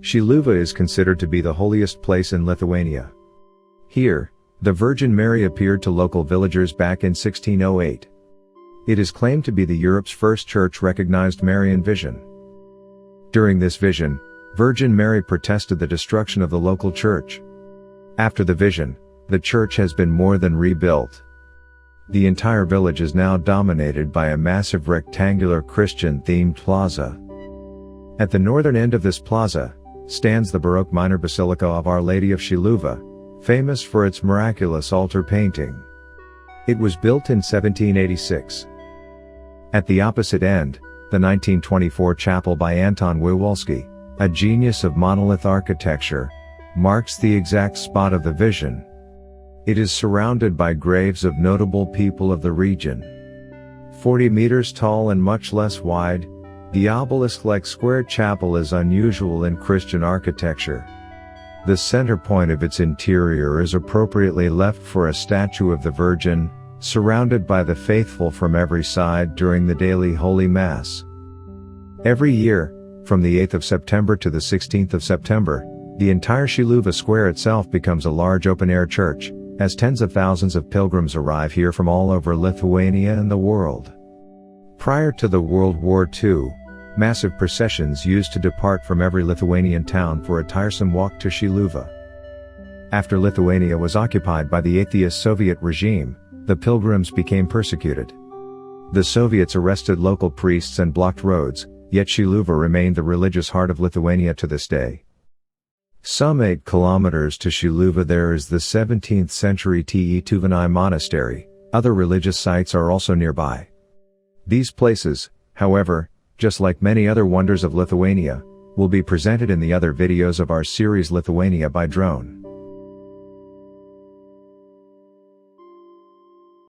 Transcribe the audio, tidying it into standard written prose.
Šiluva is considered to be the holiest place in Lithuania. Here, the Virgin Mary appeared to local villagers back in 1608. It is claimed to be the Europe's first church-recognized Marian vision. During this vision, Virgin Mary protested the destruction of the local church. After the vision, the church has been more than rebuilt. The entire village is now dominated by a massive rectangular Christian-themed plaza. At the northern end of this plaza, stands the Baroque minor basilica of Our Lady of Šiluva, famous for its miraculous altar painting. It was built in 1786. At the opposite end, the 1924 chapel by Anton Wawalski, a genius of monolith architecture, marks the exact spot of the vision. It is surrounded by graves of notable people of the region. 40 meters tall and much less wide, the obelisk-like square chapel is unusual in Christian architecture. The center point of its interior is appropriately left for a statue of the Virgin, surrounded by the faithful from every side during the daily Holy Mass. Every year, from the 8th of September to the 16th of September, the entire Šiluva Square itself becomes a large open-air church, as tens of thousands of pilgrims arrive here from all over Lithuania and the world. Prior to the World War II, massive processions used to depart from every Lithuanian town for a tiresome walk to Šiluva. After Lithuania was occupied by the atheist Soviet regime, the pilgrims became persecuted. The Soviets arrested local priests and blocked roads, yet Šiluva remained the religious heart of Lithuania to this day. Some 8 kilometers to Šiluva there is the 17th century Tėvynai monastery. Other religious sites are also nearby. These places, however, just like many other wonders of Lithuania, will be presented in the other videos of our series Lithuania by Drone.